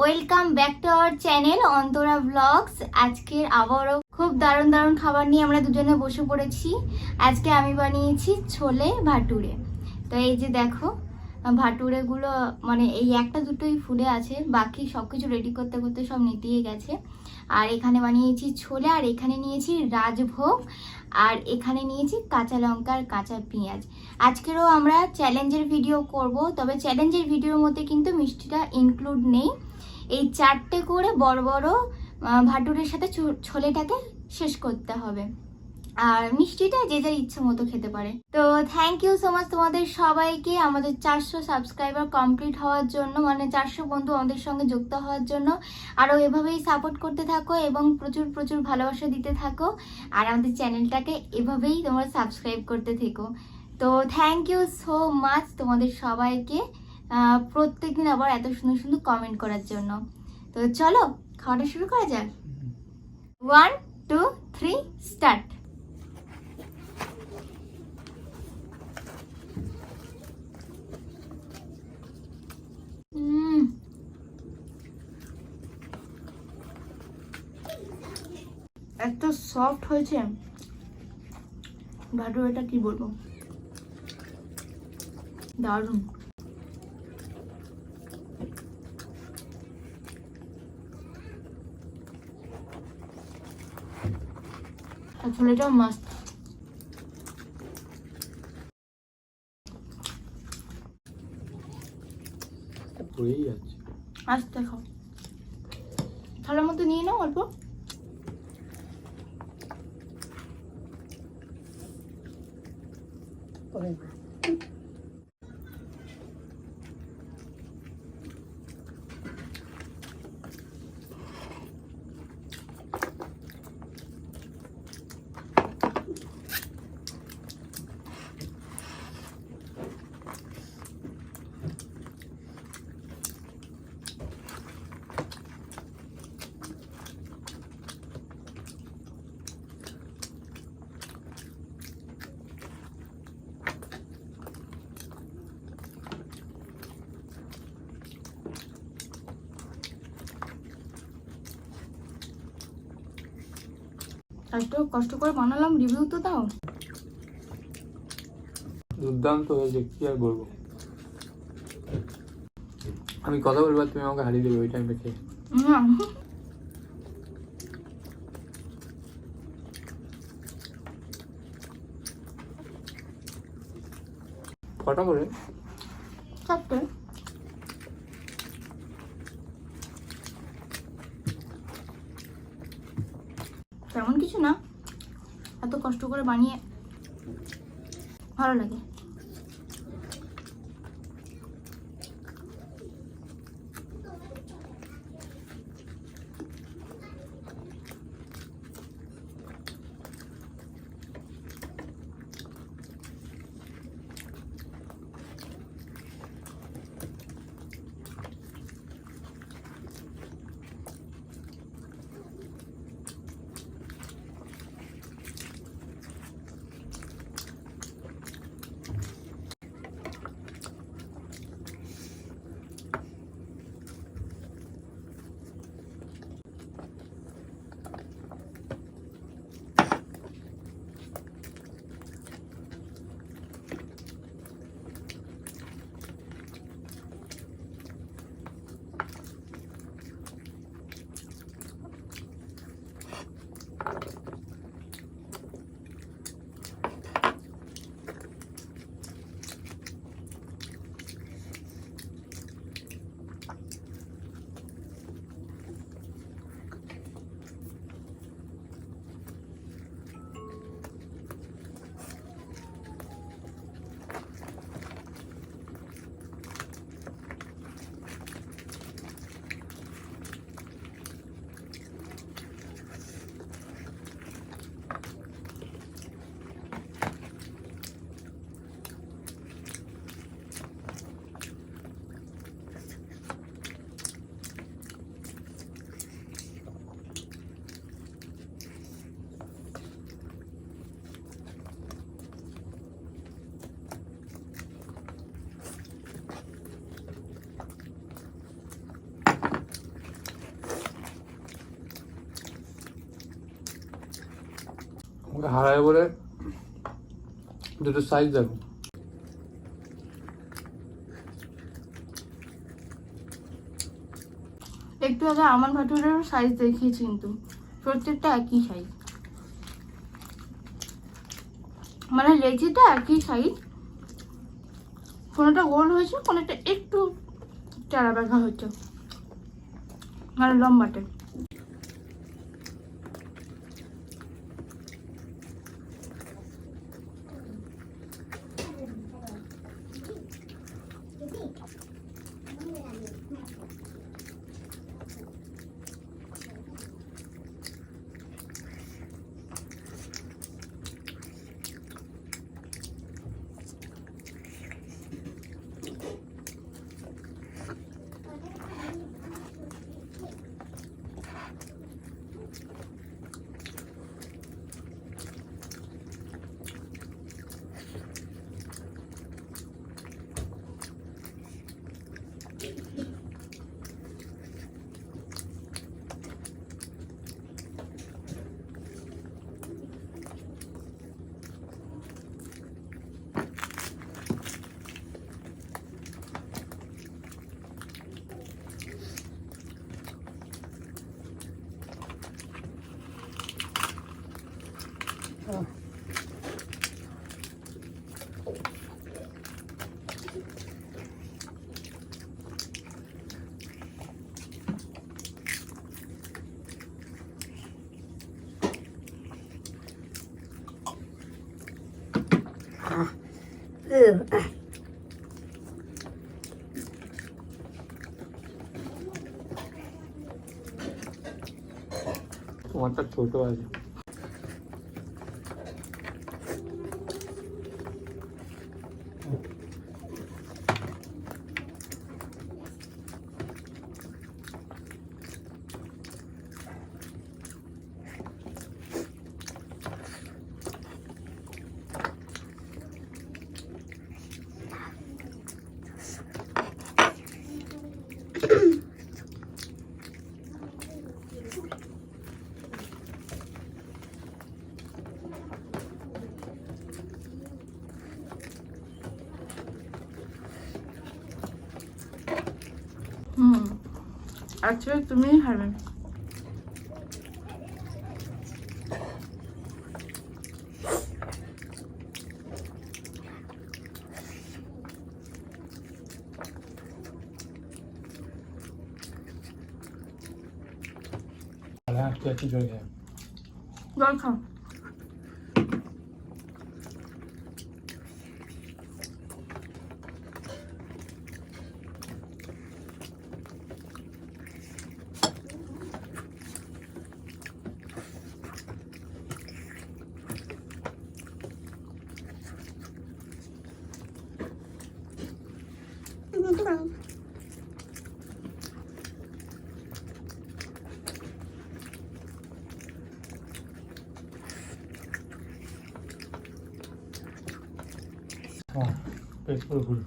Welcome back to our channel Antara blogs. আজকের আবারও খুব দারুণ দারুণ খাবার নিয়ে আমরা দুজনে বসে পড়েছি। আজকে আমি বানিয়েছি ছোলে ভাটুরে। তো এই যে দেখো ভাটুরেগুলো মানে এই একটা দুটোই ফুলে আছে, বাকি সব কিছু রেডি করতে করতে সব নিতিয়ে গেছে। আর এখানে বানিয়েছি ছোলে, আর এখানে নিয়েছি রাজভোগ, আর এখানে নিয়েছি কাঁচা লঙ্কা আর কাঁচা পেঁয়াজ। আজকেরও আমরা চ্যালেঞ্জের ভিডিও করব, তবে চ্যালেঞ্জের ভিডিওর মধ্যে কিন্তু মিষ্টিটা ইনক্লুড নেই। এই চারটে করে বড় বড় ভাটুরের সাথে ছোলেটাকে শেষ করতে হবে, আর মিষ্টিটা যে যার ইচ্ছে মতো খেতে পারে। তো থ্যাংক ইউ সো মাচ তোমাদের সবাইকে আমাদের 400 সাবস্ক্রাইবার কমপ্লিট হওয়ার জন্য, মানে 400 বন্ধু আমাদের সঙ্গে যুক্ত হওয়ার জন্য। আরও এভাবেই সাপোর্ট করতে থাকো এবং প্রচুর প্রচুর ভালোবাসা দিতে থাকো, আর আমাদের চ্যানেলটাকে এভাবেই তোমরা সাবস্ক্রাইব করতে থেকো। তো থ্যাংক ইউ সো মাচ তোমাদের সবাইকে প্রত্যেকদিন আবার এত সুন্দর সুন্দর কমেন্ট করার জন্য। তো চলো খাওয়াটা শুরু করা যাক। 1 2 3 স্টার্ট। এত সফট হয়েছে ভাটুরাটা, কি বলবো, দারুণ। ছোলেটাও মাস্ট। আস্তে খাও, থালার মধ্যে নিয়ে নাও অল্প। এত কষ্ট করে বানালাম, রিভিউ তো দাও। দুর্দান্ত হয়েছে, কি আর বলবো। আমি কথা বলবো, তুমি আমাকে হারিয়ে দেবে ওই টাইমটা খেয়ে। কটা করে? চারটে। তেমন কিছু না, এত কষ্ট করে বানিয়ে ভালো লাগে। আমাকে হারায় বলে দুটো সাইজ দেখো। একটু আগে আমার ভাটুরের সাইজ দেখিয়েছি, কিন্তু প্রত্যেকটা একই সাইজ, মানে লেচিটা একই সাইজ, কোনোটা গোল হয়েছে, কোনোটা একটু চারা বেঁকা হচ্ছে, মানে লম্বাটে। তোমারটা ছোট আছে। আচ্ছা, তুমিই হারবে। একটু জল খাই। জল খাও। পেট পুরো ফুল।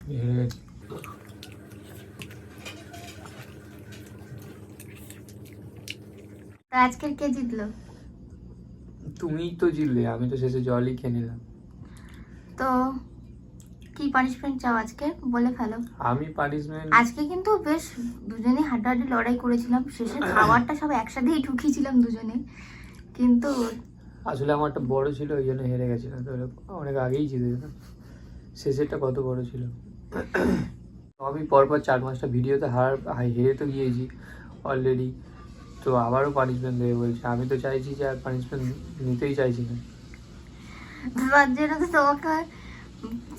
হেরে গেছি। আজকের কে জিতলো? তুমিই তো জিতলে, আমি তো শেষে জলই খেয়ে নিলাম। তো কি পানিশমেন্ট চাও আজকে, বলে ফেলো। আমি পানিশমেন্ট আজকে কিন্তু বেশ দুজনে হাড্ডাহাড্ডি লড়াই করেছিলাম, শেষে খাবারটা সব একসাথেই ঢুকিয়েছিলাম দুজনে, কিন্তু আসলে আমারটা বড় ছিল, ওই জন্য হেরে গেছিলাম। তাহলে অনেক আগেই জিতে যেতাম। শেষেরটা কত বড় ছিল। আমি পরপর 4-5টা ভিডিওতে হেরে তো গিয়েছি অলরেডি, তো আবারও পানিশমেন্ট দেবে বলছে। আমি তো চাইছি যে আর পানিশমেন্ট নিতেই চাইছি না। তার জন্য তো তোমাকে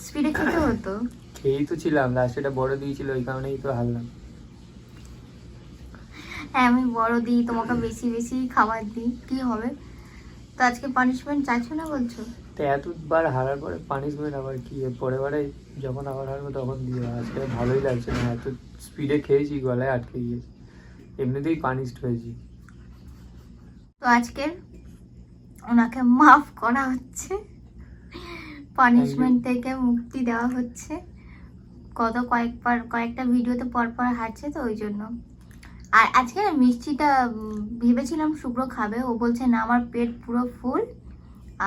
স্পিডে খেতে হতো। খেয়েই তো ছিলাম, লাস্টে এটা বড় দিয়েছিল, ওই কারণেই তো হারলাম। হ্যাঁ আমি বড় দিই, তোমাকে বেশি বেশি খাবার দিই, কি হবে? তো আজকে পানিশমেন্ট চাইছো না বলছো? তো এতবার হারার পরে পানিশমেন্ট আবার কি? এর পরের বারে যখন আবার হারবো তখন দিয়ে। আজকে ভালোই লাগছে না, এত স্পিডে খেয়েছি গলায় আটকে গিয়েছে, এমনিতেই পানিশড হয়েছি। তো আজকের ওনাকে মাফ করা হচ্ছে, পানিশমেন্ট থেকে মুক্তি দেওয়া হচ্ছে। কয়েকটা ভিডিওতে পর হাঁটছে তো ওই জন্য। আর আজকে না মিষ্টিটা ভেবেছিলাম শুভ্র খাবে, ও বলছে না আমার পেট পুরো ফুল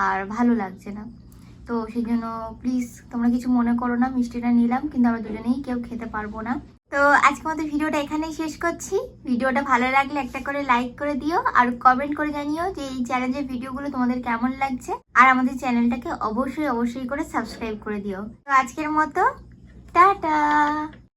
আর ভালো লাগছে না। তো সেই জন্য প্লিজ তোমরা কিছু মনে করো না, মিষ্টিটা নিলাম কিন্তু আমরা দুজনেই কেউ খেতে পারবো না। তো আজকে আমাদের ভিডিওটা এখানেই শেষ করছি। ভিডিওটা ভালো লাগলে একটা করে লাইক করে দিও আর কমেন্ট করে জানিও যে এই চ্যালেঞ্জের ভিডিওগুলো তোমাদের কেমন লাগছে। আর আমাদের চ্যানেলটাকে অবশ্যই করে সাবস্ক্রাইব করে দিও। তো আজকের মতো টাটা।